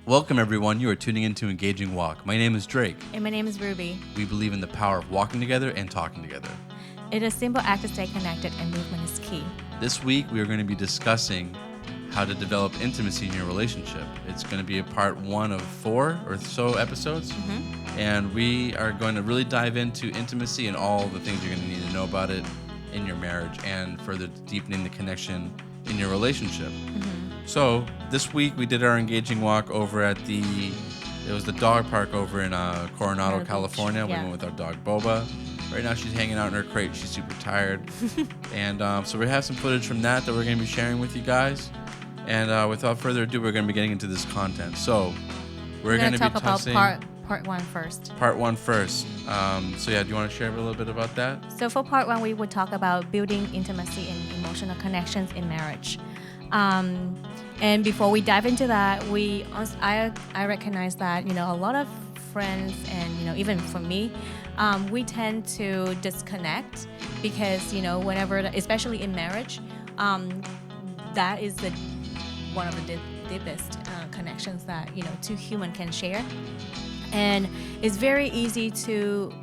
Welcome, everyone. You are tuning into Engaging Walk. My name is Drake. And my name is Rubie. We believe in the power of walking together and talking together. It is a simple act to stay connected, and movement is key. This week, we are going to be discussing how to develop intimacy in your relationship. It's going to be a part 1 of 4 or so episodes. And we are going to really dive into intimacy and all the things you're going to need to know about it in your marriage and further deepening the connection in your relationship. So this week we did our engaging walk over at it was the dog park over in Coronado, California. Yeah. We went with our dog Boba. Right now she's hanging out in her crate. She's super tired. And so we have some footage from that we're going to be sharing with you guys. And without further ado, we're going to be getting into this content. So we're going to be talk about touching part one first. Part 1 first. So yeah, do you want to share a little bit about that? So for part 1, we would talk about building intimacy and emotional connections in marriage. And before we dive into that, I recognize that a lot of friends and even for me, we tend to disconnect because whenever, especially in marriage, that is one of the deepest connections that two humans can share, and it's very easy to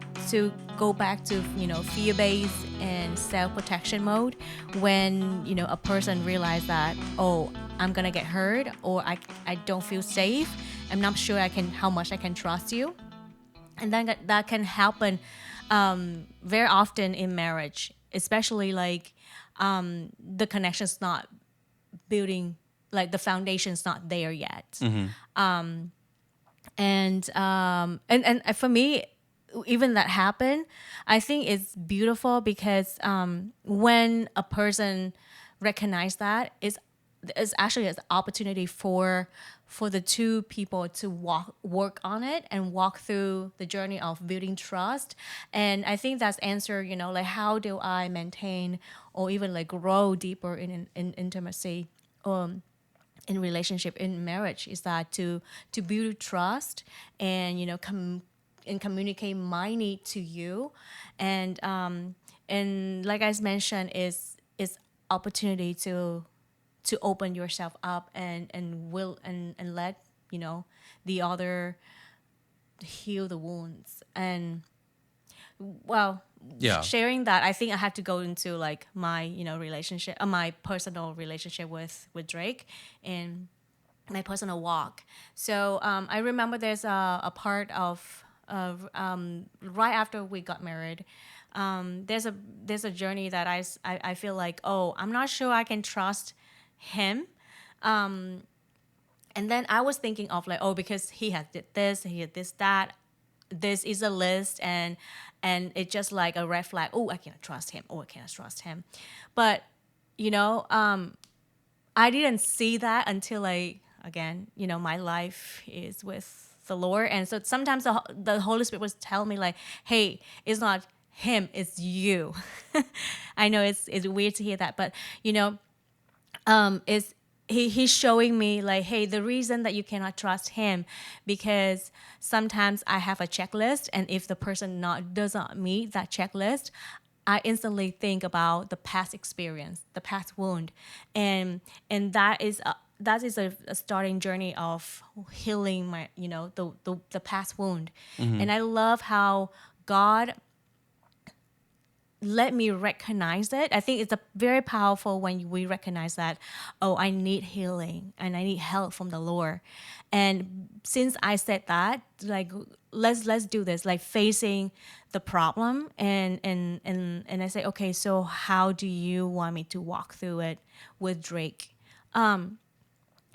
go back to fear-based and self-protection mode when a person realizes that, oh, I'm gonna get hurt, or I don't feel safe. I'm not sure how much I can trust you, and then that can happen very often in marriage, especially like the connection's not building, like the foundation's not there yet. And for me, even that happened, I think it's beautiful because when a person recognizes that, it's actually an opportunity for the two people to work on it and walk through the journey of building trust. And I think that's answer, like how do I maintain or even like grow deeper in intimacy in relationship, in marriage, is that to build trust and and communicate my need to you, and like I mentioned, is opportunity to open yourself up and let the other heal the wounds. And well, Yeah. sharing that, I think I had to go into like my relationship, my personal relationship with Drake and my personal walk. So I remember there's a part of right after we got married. There's a journey that I feel like, oh, I'm not sure I can trust him. And then I was thinking of like, oh, because he did this, he did this, that. This is a list, and it's just like a red flag. Oh, I cannot trust him. Oh, I cannot trust him. But I didn't see that until my life is with the Lord, and so sometimes the Holy Spirit was telling me like, hey, it's not him, it's you. I know it's weird to hear that, but is he's showing me like, hey, the reason that you cannot trust him, because sometimes I have a checklist, and if the person does not meet that checklist, I instantly think about the past experience, the past wound, and that is a starting journey of healing my the past wound. And I love how God let me recognize it. I think it's very powerful when we recognize that, oh, I need healing and I need help from the Lord. And since I said that, like, let's do this, like facing the problem, and I say, okay, so how do you want me to walk through it with Drake? And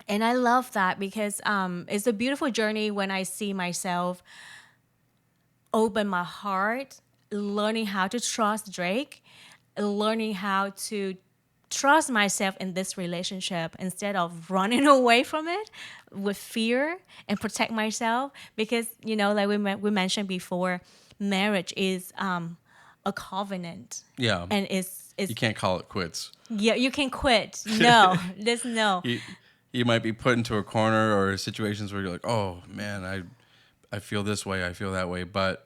I love that because it's a beautiful journey when I see myself open my heart, learning how to trust Drake, learning how to trust myself in this relationship instead of running away from it with fear, and protect myself. Because like we mentioned before, marriage is a covenant. Yeah. And it's You can't call it quits. Yeah, you can quit. No, there's no. You might be put into a corner or situations where you're like, oh man, I feel this way, I feel that way, but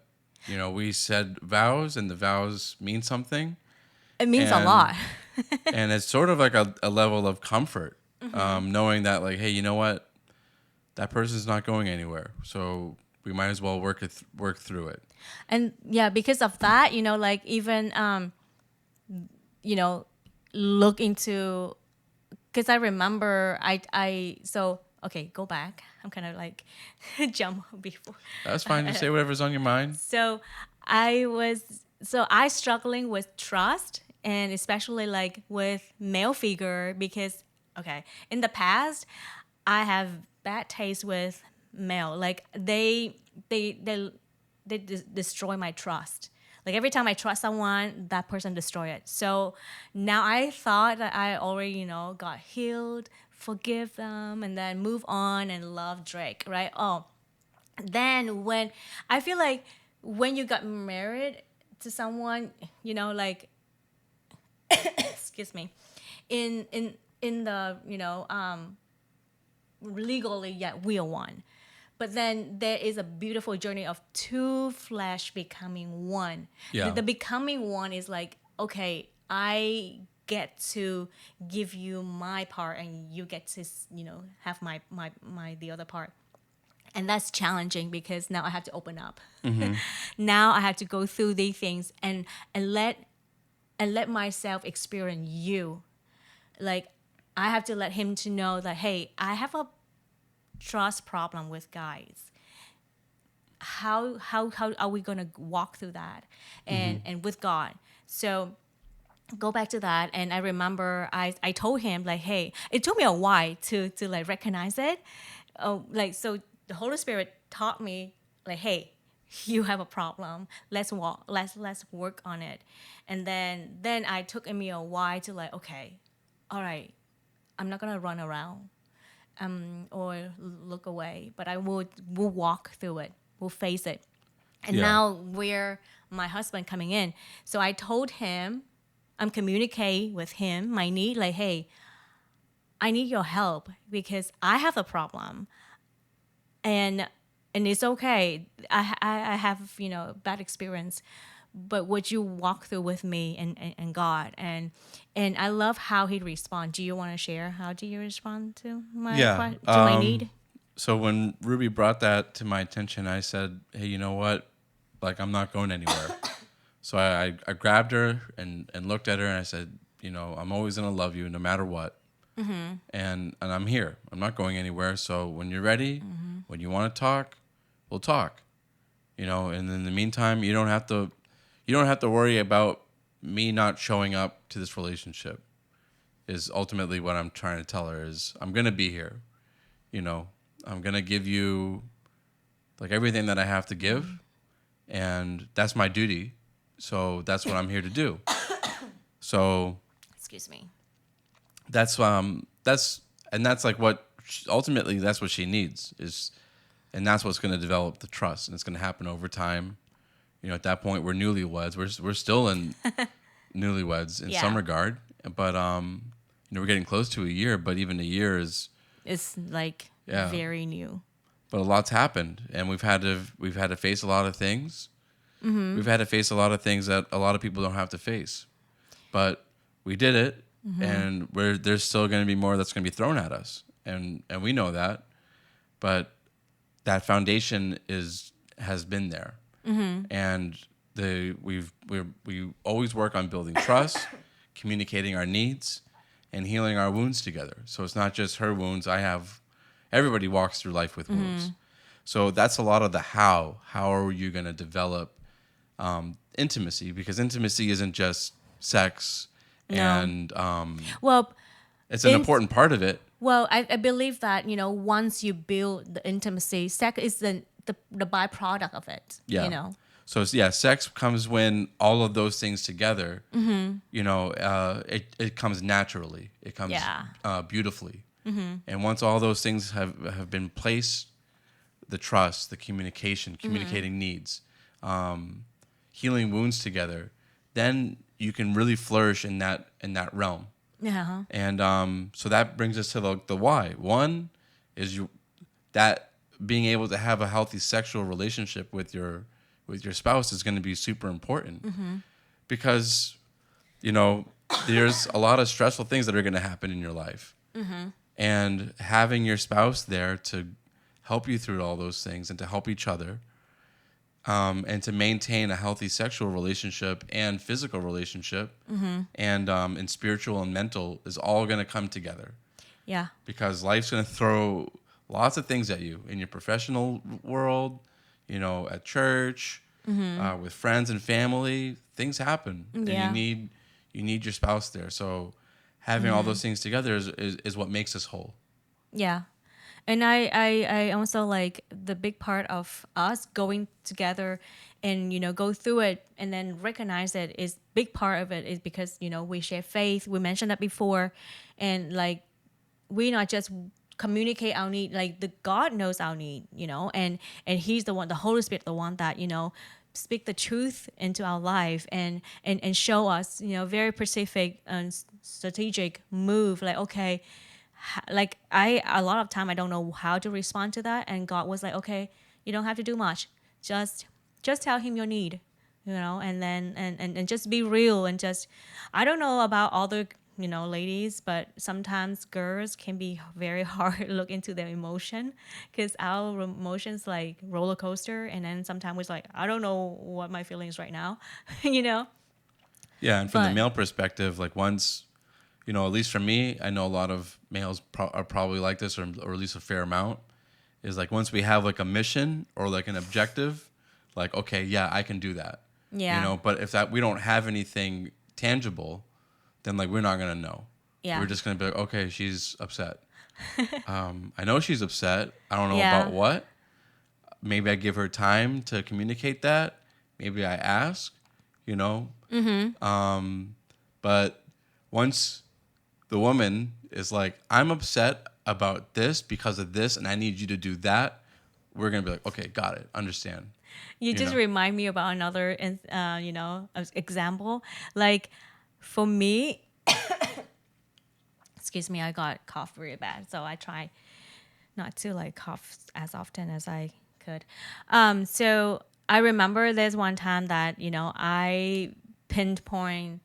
we said vows, and the vows mean something. It means a lot. And it's sort of like a level of comfort, knowing that, like, hey, you know what? that person's not going anywhere. So we might as well work through it. And yeah, because of that, like even look into, because I remember so okay, go back. I'm kind of like jump before. That's fine. Just say whatever's on your mind. So I struggling with trust, and especially like with male figure, because okay, in the past I have bad taste with male. Like they destroy my trust. Like every time I trust someone, that person destroy it. So now I thought that I already, got healed, forgive them, and then move on and love Drake, right? Oh, then when I feel like when you got married to someone, like excuse me, in the legally, yeah, we are one. But then there is a beautiful journey of two flesh becoming one. Yeah. The becoming one is like, okay, I get to give you my part, and you get to, have my the other part. And that's challenging because now I have to open up. Now I have to go through these things and let myself experience you. Like I have to let him to know that, hey, I have a trust problem with guys. How are we gonna walk through that and with God? So go back to that, and I remember I told him like, hey, it took me a while to like recognize it. Like so the Holy Spirit taught me like, hey, you have a problem. Let's walk. Let's work on it. And then I took me a while to like, okay, all right, I'm not gonna run around or look away, but we'll walk through it. We'll face it. And now we're my husband coming in. So I told him, I'm communicating with him my need, like, hey, I need your help because I have a problem, and it's okay. I have bad experience, but would you walk through with me and God? And I love how he responds. Do you want to share? How do you respond to my need? So when Ruby brought that to my attention, I said, hey, you know what? Like, I'm not going anywhere. So I grabbed her and looked at her, and I said, I'm always going to love you no matter what. And I'm here. I'm not going anywhere. So when you're ready, when you want to talk, we'll talk. And in the meantime, you don't have to worry about me not showing up to this relationship. Is ultimately what I'm trying to tell her is I'm going to be here. I'm going to give you like everything that I have to give, and that's my duty. So that's what I'm here to do. So excuse me. That's like what ultimately that's what she needs is, and that's what's going to develop the trust, and it's going to happen over time. At that point we're newlyweds. We're still in newlyweds in some regard, but we're getting close to a year. But even a year is it's like very new. But a lot's happened, and we've had to face a lot of things. We've had to face a lot of things that a lot of people don't have to face, but we did it. And there's still going to be more that's going to be thrown at us, and we know that, but that foundation has been there, and we always work on building trust, communicating our needs, and healing our wounds together. So it's not just her wounds. Everybody walks through life with wounds. So that's a lot of the how. How are you going to develop intimacy? Because intimacy isn't just sex. No. And well, it's an important part of it. Well, I believe that once you build the intimacy, sex is the byproduct of it. Yeah. So sex comes when all of those things together. It comes naturally. It comes beautifully. And once all those things have been placed, the trust, the communicating needs, healing wounds together, then you can really flourish in that realm. Yeah. And so that brings us to the why. One is that being able to have a healthy sexual relationship with your spouse is going to be super important, because there's a lot of stressful things that are going to happen in your life, and having your spouse there to help you through all those things and to help each other, and to maintain a healthy sexual relationship and physical relationship, and spiritual and mental is all going to come together. Yeah. Because life's going to throw lots of things at you in your professional world, at church, with friends and family. Things happen, Yeah. and you need your spouse there. So having all those things together is what makes us whole. Yeah. And I also like the big part of us going together and, go through it and then recognize it is big part of it is because, we share faith. We mentioned that before. And like, we not just communicate our need, like the God knows our need, and he's the one, the Holy Spirit, the one that, speak the truth into our life and show us, very specific and strategic move. Like, okay, like a lot of time I don't know how to respond to that, and God was like, okay, you don't have to do much, just tell him your need, and then and just be real, and just, I don't know about other ladies, but sometimes girls can be very hard to look into their emotion, because our emotions like roller coaster, and then sometimes it's like, I don't know what my feelings right now. you know Yeah, and from the but male perspective, like once, at least for me, I know a lot of males are probably like this, or at least a fair amount, is like once we have like a mission or like an objective, like, okay, yeah, I can do that. Yeah. But if that we don't have anything tangible, then like we're not gonna know. Yeah. We're just gonna be like, okay, she's upset. I know she's upset. I don't know Yeah. about what. Maybe I give her time to communicate that. Maybe I ask, But once the woman is like, I'm upset about this because of this, and I need you to do that, we're going to be like, okay, got it, understand. You just remind me about another, example. Like, for me, excuse me, I got cough really bad, so I try not to like cough as often as I could. So I remember there's one time that I pinpoint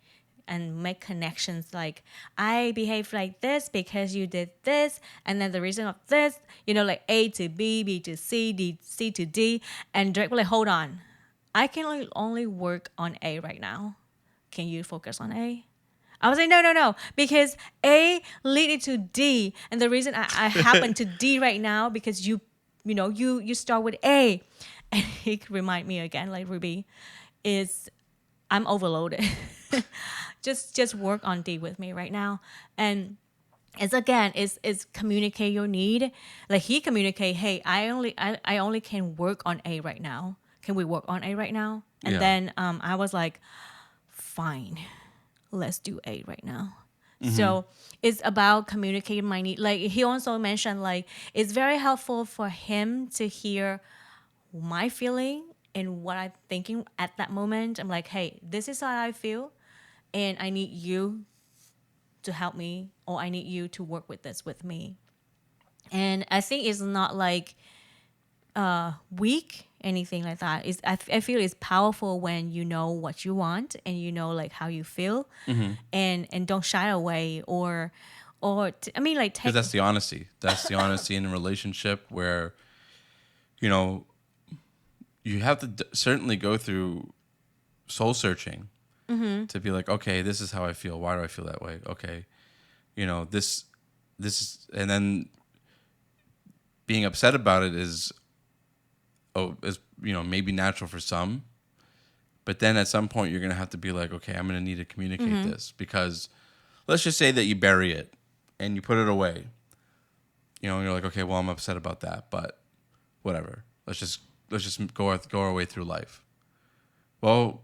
and make connections, like, I behave like this because you did this, and then the reason of this, like A to B, B to C, C to D, and directly, hold on, I can only work on A right now. Can you focus on A? I was like, no, because A leaded to D, and the reason I happen to D right now because you start with A, and he remind me again, like, Rubie, is I'm overloaded. just work on D with me right now, and it's communicate your need. Like, he communicate, hey, I only can work on A right now. Can we work on A right now? And then I was like, fine, let's do A right now. So it's about communicating my need. Like, he also mentioned, like, it's very helpful for him to hear my feeling and what I'm thinking at that moment. I'm like, hey, this is how I feel, and I need you to help me, or I need you to work with this with me. And I think it's not like weak, anything like that. I feel it's powerful when you know what you want, and like how you feel, and don't shy away, or like, Because that's the honesty. That's the honesty in a relationship where, you have to certainly go through soul searching to be like, okay, this is how I feel. Why do I feel that way? Okay, this is, and then being upset about it is maybe natural for some, but then at some point you're gonna have to be like, okay, I'm gonna need to communicate this, because let's just say that you bury it and you put it away. You're like, okay, well, I'm upset about that, but whatever. Let's just go our way through life. Well,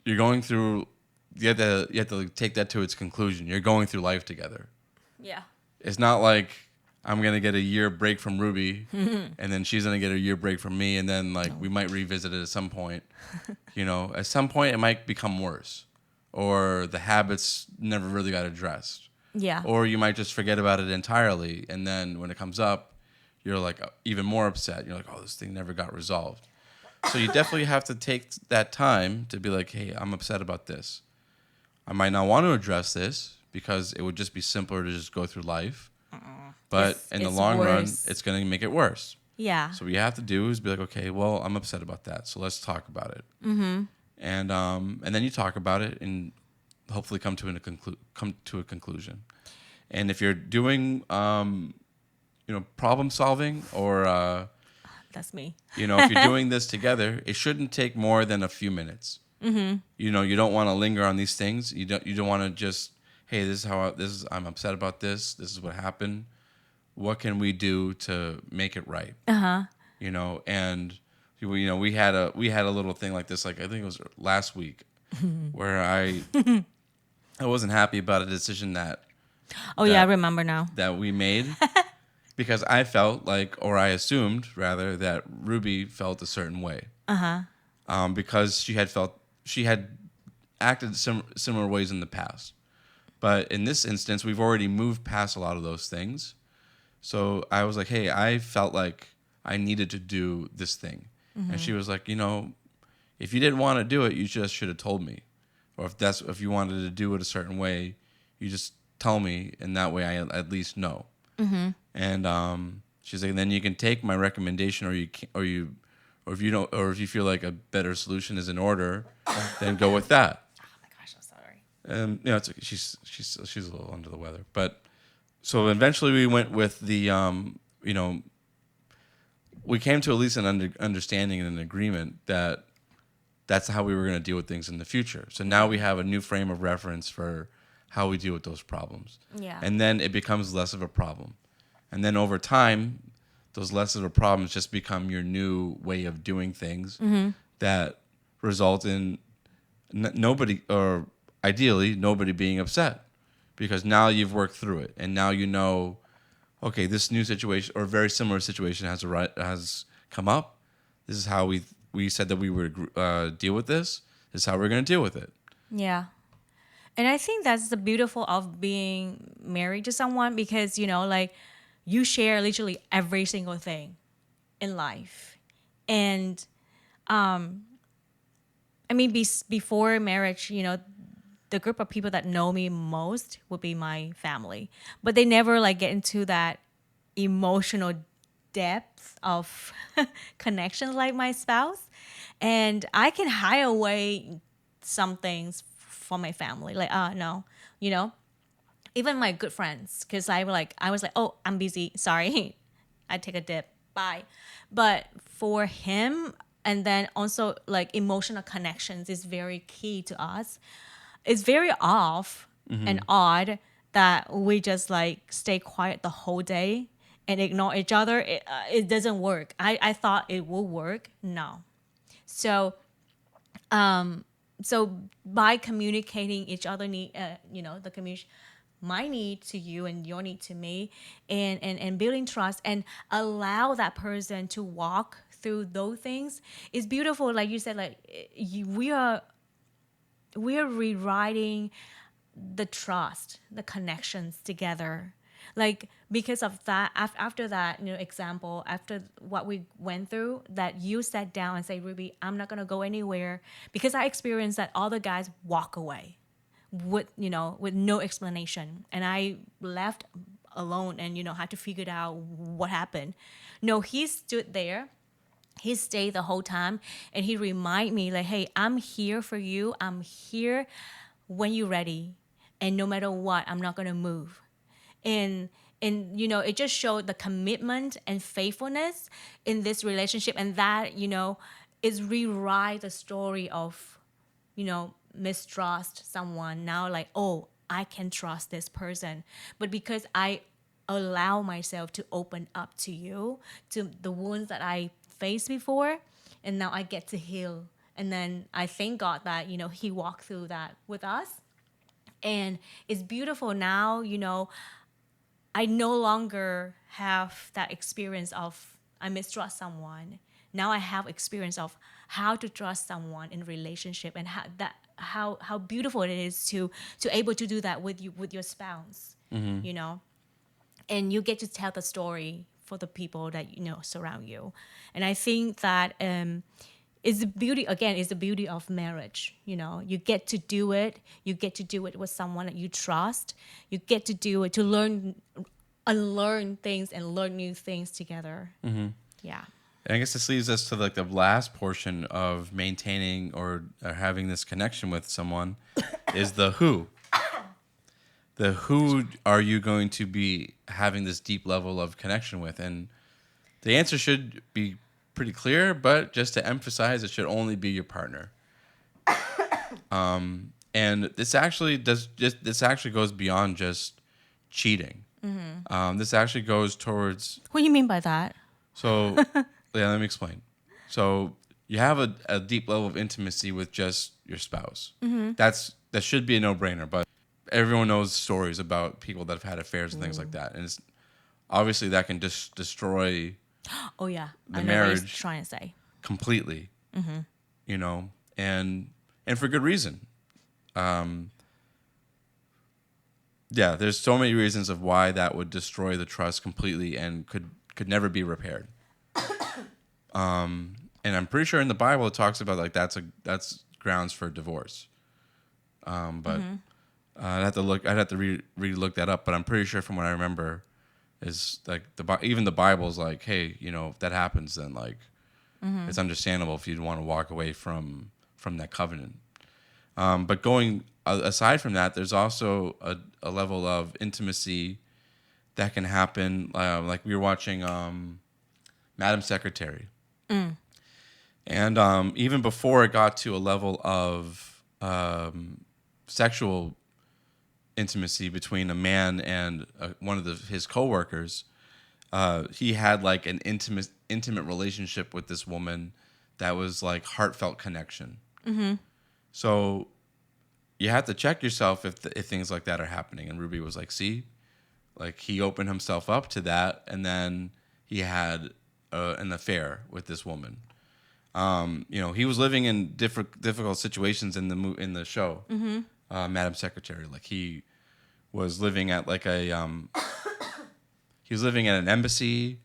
you're going through. You have to take that to its conclusion. You're going through life together. Yeah. It's not like I'm gonna get a year break from Rubie, and then she's gonna get a year break from me, and then like we might revisit it at some point. At some point it might become worse, or the habits never really got addressed. Yeah. Or you might just forget about it entirely, and then when it comes up, you're like even more upset. You're like, oh, this thing never got resolved. So you definitely have to take that time to be like, hey, I'm upset about this. I might not want to address this because it would just be simpler to just go through life. But in the long run, it's going to make it worse. Yeah. So what you have to do is be like, okay, well, I'm upset about that, so let's talk about it. And then you talk about it and hopefully come to a conclusion. And if you're doing problem solving, or That's me. if you're doing this together, it shouldn't take more than a few minutes. You don't want to linger on these things. You don't want to just, hey, I'm upset about this. This is what happened. What can we do to make it right? And we had a little thing like this, like I think it was last week, where I wasn't happy about a decision that Oh, yeah, I remember now. that we made, because I felt like, or I assumed rather, that Ruby felt a certain way. Because she had acted similar ways in the past. But in this instance, we've already moved past a lot of those things. So I was like, hey, I felt like I needed to do this thing. And she was like, if you didn't want to do it, you just should have told me. Or if you wanted to do it a certain way, you just tell me, and that way I at least know. And she's like, then you can take my recommendation, or you can, or if you don't, or if you feel like a better solution is in order, then go with that. Oh my gosh, I'm sorry. And it's okay. She's a little under the weather, but so eventually we went with the we came to at least an understanding and an agreement that that's how we were going to deal with things in the future. So now we have a new frame of reference for how we deal with those problems. Yeah. And then it becomes less of a problem. And then over time, those less of a problems just become your new way of doing things that result in nobody, or ideally nobody, being upset, because now you've worked through it, and now okay, this new situation or very similar situation has come up. This is how we said that we would deal with this. This is how we're going to deal with it. Yeah. And I think that's the beautiful of being married to someone, because, like, you share literally every single thing in life. And I mean, before marriage, the group of people that know me most would be my family. But they never like get into that emotional depth of connections like my spouse. And I can hide away some things from my family. Like, no, even my good friends, because I was like, oh, I'm busy. Sorry. I take a dip. Bye. But for him, and then also like emotional connections is very key to us. It's very off and odd that we just like stay quiet the whole day and ignore each other. It doesn't work. I thought it would work. No. So by communicating each other need, the communication, my need to you and your need to me, and building trust and allow that person to walk through those things is beautiful. Like you said, like we are rewriting the trust, the connections together. Like, because of that, after that, example, after what we went through, that you sat down and say, Ruby, I'm not going to go anywhere, because I experienced that all the guys walk away with no explanation. And I left alone and, had to figure out what happened. No, he stood there. He stayed the whole time, and he reminded me like, hey, I'm here for you. I'm here when you're ready. And no matter what, I'm not going to move. And it just showed the commitment and faithfulness in this relationship. And that, is rewrite the story of, mistrust someone. Now like, oh, I can trust this person. But because I allow myself to open up to you, to the wounds that I faced before, and now I get to heal. And then I thank God that, he walked through that with us. And it's beautiful now, I no longer have that experience of I mistrust someone. Now I have experience of how to trust someone in relationship, and how beautiful it is to able to do that with your spouse, and you get to tell the story for the people that surround you. And I think that is the beauty, again, is the beauty of marriage. You get to do it. You get to do it with someone that you trust. You get to do it to unlearn things and learn new things together. Yeah. And I guess this leads us to like the last portion of maintaining or having this connection with someone is the who. The who are you going to be having this deep level of connection with? And the answer should be pretty clear, but just to emphasize, it should only be your partner. And this actually goes beyond just cheating. This actually goes towards. What do you mean by that? So, yeah, let me explain. So you have a deep level of intimacy with just your spouse. That should be a no-brainer, but everyone knows stories about people that have had affairs and things like that, and it's obviously that can just destroy Oh yeah, the I know what you're marriage trying to say. completely. You know, and for good reason. Yeah, there's so many reasons of why that would destroy the trust completely and could never be repaired. And I'm pretty sure in the Bible it talks about like that's grounds for divorce. But I'd have to look. I'd have to re-look that up. But I'm pretty sure from what I remember is like even the Bible's like, hey, you know, if that happens, then like it's understandable if you'd want to walk away from that covenant. But going aside from that, there's also a level of intimacy that can happen. Like we were watching Madam Secretary. And even before it got to a level of sexual intimacy between a man and one of his coworkers, he had like an intimate relationship with this woman that was like heartfelt connection. So you have to check yourself if things like that are happening. And Rubie was like, see, like he opened himself up to that, and then he had an affair with this woman. You know, he was living in difficult situations in the show, Madam Secretary. Like he was living at like he was living at an embassy.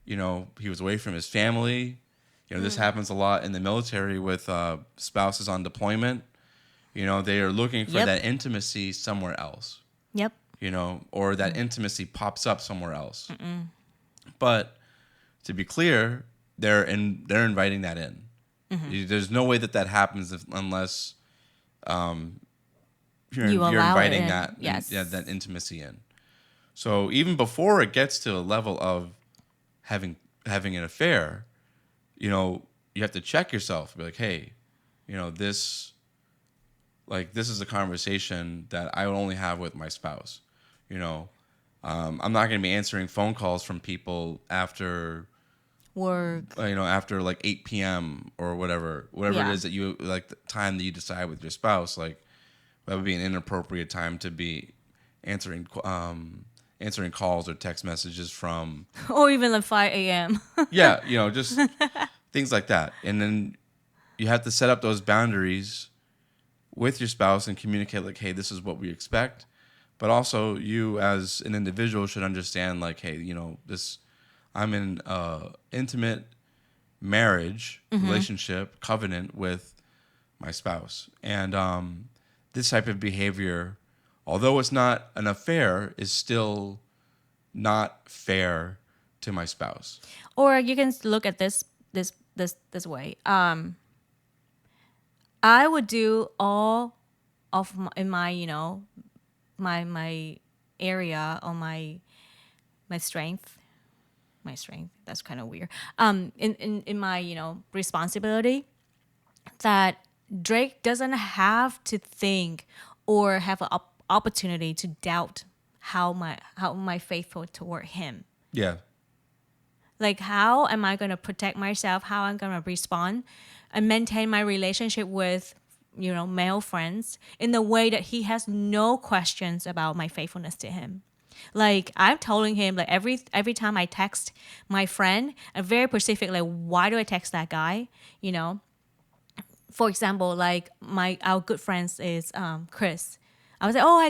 You know, he was away from his family. You know, this happens a lot in the military with spouses on deployment. You know, they are looking for that intimacy somewhere else. Yep. You know, or that intimacy pops up somewhere else. But to be clear, they're inviting that in. There's no way that happens unless you're inviting that that intimacy in. So even before it gets to a level of having an affair, you know, you have to check yourself. Be like, hey, you know, this is a conversation that I would only have with my spouse. You know, I'm not going to be answering phone calls from people after work. You know, after like 8 p.m. or whatever it is that you like the time that you decide with your spouse. Like that would be an inappropriate time to be answering calls or text messages from, or even like 5 a.m. Yeah, you know, just things like that. And then you have to set up those boundaries with your spouse and communicate like, hey, this is what we expect. But also you as an individual should understand like, hey, you know, I'm in intimate marriage, relationship, covenant with my spouse. And this type of behavior, although it's not an affair, is still not fair to my spouse. Or you can look at this way. I would do all of my you know, my area or my strength. My strength. That's kind of weird. In my, you know, responsibility, that Drake doesn't have to think or have an opportunity to doubt how my faithful toward him. Yeah. Like, how am I going to protect myself? How I'm going to respond and maintain my relationship with, you know, male friends in the way that he has no questions about my faithfulness to him. Like, I'm telling him, like, every time I text my friend, I'm very specific, like, why do I text that guy? You know, for example, like our good friends is Chris. I was like, oh, I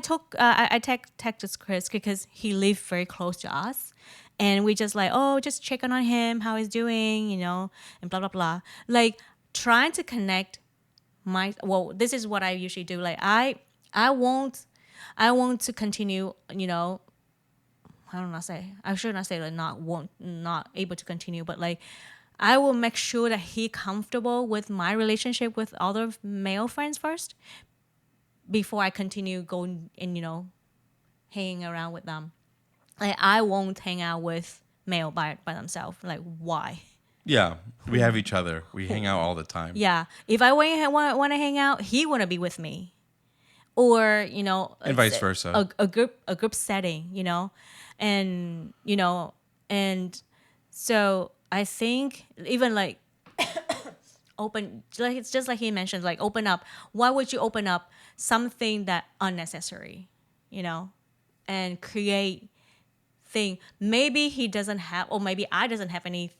texted Chris because he lived very close to us. And we just like, oh, just checking on him, how he's doing, you know, and blah, blah, blah. Like, trying to connect this is what I usually do. Like, I want to continue, you know, I should not say like not able to continue, but like I will make sure that he comfortable with my relationship with other male friends first before I continue going and hanging around with them. Like I won't hang out with male by themselves. Like why? Yeah, we have each other. We hang out all the time. Yeah, if I want to hang out, he want to be with me, or And vice versa. a group setting, and and so I think even like open, like it's just like he mentioned, like open up. Why would you open up something that unnecessary, and create thing? Maybe he doesn't have, or maybe I doesn't have any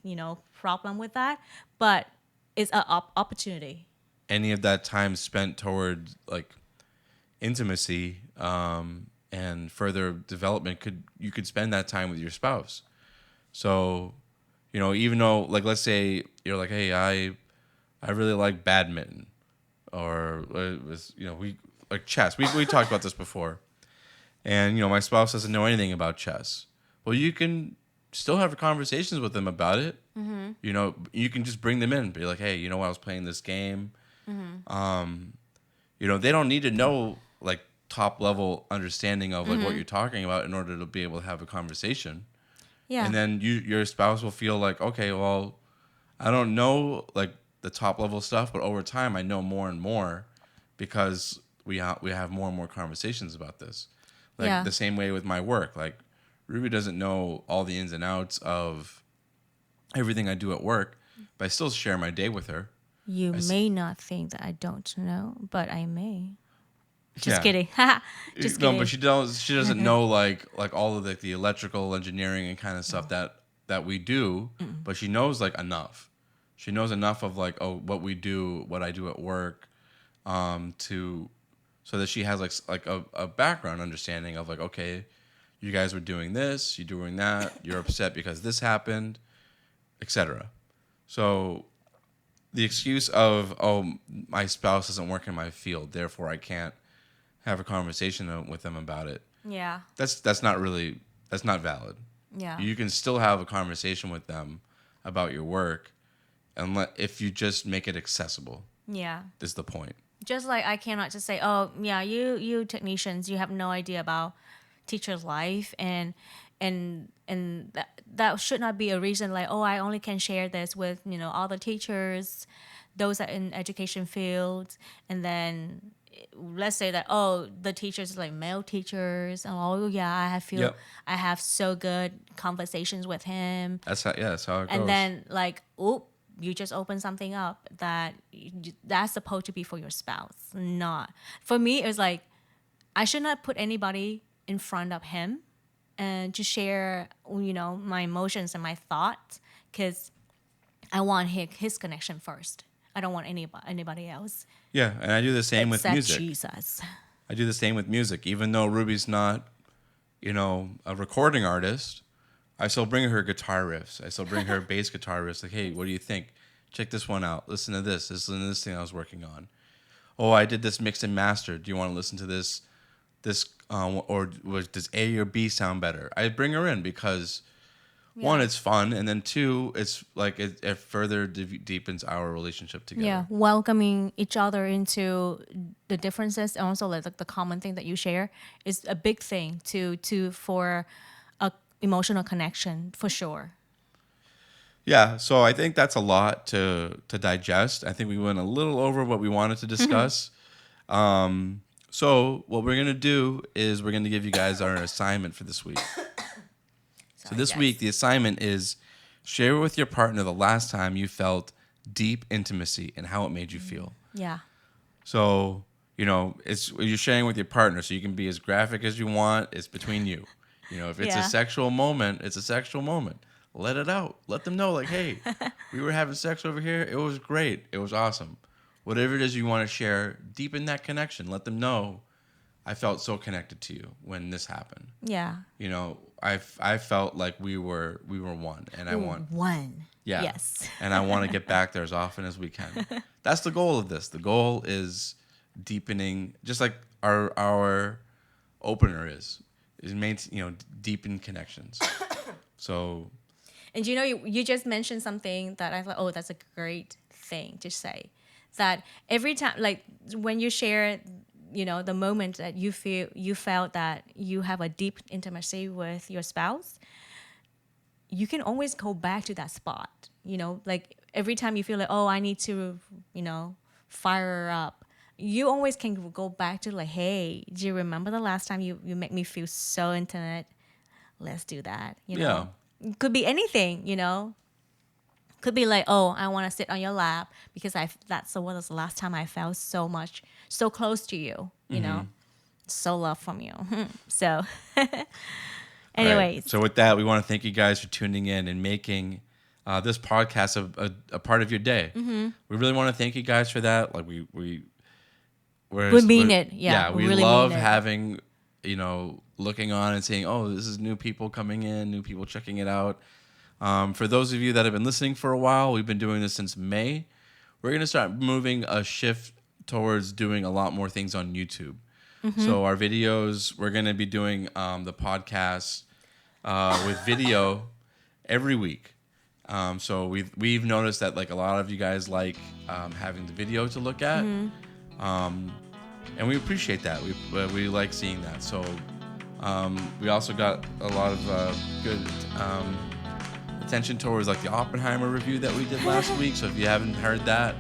problem with that, but it's an opportunity. Any of that time spent toward like intimacy and further development, you could spend that time with your spouse. So, even though, like, let's say you're like, hey, I really like badminton, or we like chess. We talked about this before, and my spouse doesn't know anything about chess. Well, you can still have conversations with them about it. Mm-hmm. You can just bring them in, be like, hey, I was playing this game. Mm-hmm. They don't need to know like top level understanding of like what you're talking about in order to be able to have a conversation. Yeah. And then your spouse will feel like, okay, well, I don't know like the top level stuff, but over time I know more and more because we have more and more conversations about this. Like the same way with my work. Like Rubie doesn't know all the ins and outs of everything I do at work, but I still share my day with her. You may not think that I don't know, but I may. Just Yeah. kidding. Just No, kidding. but she doesn't know like all of the electrical engineering and kind of stuff that we do, but she knows like enough. She knows enough of like what we do, what I do at work, to so that she has like a background understanding of like, okay, you guys were doing this, you're doing that, you're upset because this happened, etc. So the excuse of my spouse doesn't work in my field, therefore I can't have a conversation with them about it. Yeah. That's not valid. Yeah. You can still have a conversation with them about your work, and if you just make it accessible. Yeah. Is the point. Just like I cannot just say, oh yeah, you technicians, you have no idea about teacher's life, and that should not be a reason like, oh, I only can share this with all the teachers, those that in education fields, and then let's say that the teachers like male teachers, and Yep. I have so good conversations with him, That's how it goes. and then like you just open something up that's supposed to be for your spouse, not for me. It was like I should not put anybody in front of him and to share my emotions and my thoughts, because I want his connection first. I don't want anybody else. Yeah, and I do the same with except music. Jesus. I do the same with music. Even though Rubie's not, a recording artist, I still bring her guitar riffs. I still bring her bass guitar riffs. Like, hey, what do you think? Check this one out. Listen to this. Listen to this thing I was working on. Oh, I did this mixed and mastered. Do you want to listen to this? Or does A or B sound better? I bring her in because one, it's fun, and then two, it's like it further deepens our relationship together. Yeah, welcoming each other into the differences, and also like the common thing that you share is a big thing for a emotional connection for sure. Yeah, so I think that's a lot to digest. I think we went a little over what we wanted to discuss. So what we're gonna do is we're gonna give you guys our assignment for this week. So this week, the assignment is share with your partner the last time you felt deep intimacy and how it made you feel. Yeah. So, you're sharing with your partner, so you can be as graphic as you want. It's between you. If it's a sexual moment, it's a sexual moment. Let it out. Let them know, like, hey, we were having sex over here. It was great. It was awesome. Whatever it is you want to share, deepen that connection. Let them know, I felt so connected to you when this happened. Yeah. I felt like we were one, and I want one. Yeah. Yes. And I want to get back there as often as we can. That's the goal of this. The goal is deepening, just like our opener is. is deepen connections. So, and you just mentioned something that I thought, oh, that's a great thing to say. That every time, like when you share, the moment that you felt that you have a deep intimacy with your spouse, you can always go back to that spot. Like every time you feel like, oh, I need to, fire her up. You always can go back to like, hey, do you remember the last time you make me feel so intimate? Let's do that. Yeah. Could be anything. Could be like, oh, I want to sit on your lap because that's what was the last time I felt so close to you. So love from you. So, anyways. Right. So with that, we want to thank you guys for tuning in and making this podcast a part of your day. We really want to thank you guys for that. Like we mean it. Yeah. We really love mean it. having, looking on and saying, oh, this is new people coming in, new people checking it out. For those of you that have been listening for a while, we've been doing this since May. We're going to start moving a shift towards doing a lot more things on YouTube. So our videos, we're going to be doing the podcast with video every week. So we've noticed that like a lot of you guys like having the video to look at, and we appreciate that. We like seeing that. So we also got a lot of good attention towards like the Oppenheimer review that we did last week. So if you haven't heard that,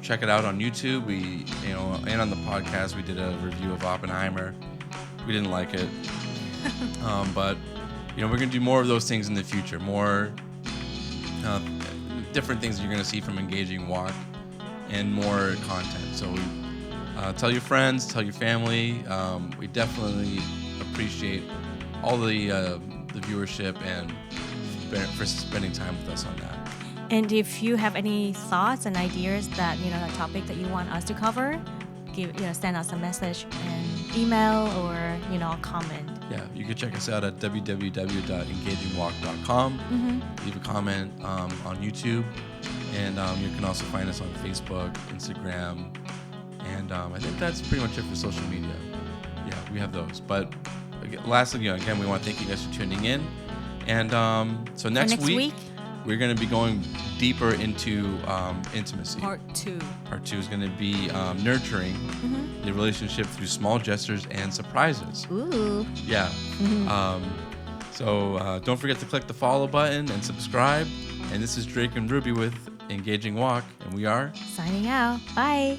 check it out on YouTube. We and on the podcast we did a review of Oppenheimer. We didn't like it, but we're gonna do more of those things in the future. More different things you're gonna see from Engaging Walk, and more content. So tell your friends, tell your family. We definitely appreciate all the viewership and for spending time with us on that. And if you have any thoughts and ideas that a topic that you want us to cover, send us a message, an email, or a comment. Yeah, you can check us out at www.engagingwalk.com. Leave a comment on YouTube, and you can also find us on Facebook, Instagram, and I think that's pretty much it for social media. Yeah, we have those. But lastly, again, we want to thank you guys for tuning in. And so next week, we're going to be going deeper into intimacy. Part 2. Part 2 is going to be nurturing the relationship through small gestures and surprises. Ooh. Yeah. So don't forget to click the follow button and subscribe. And this is Drake and Rubie with Engaging Walk, and we are signing out. Bye.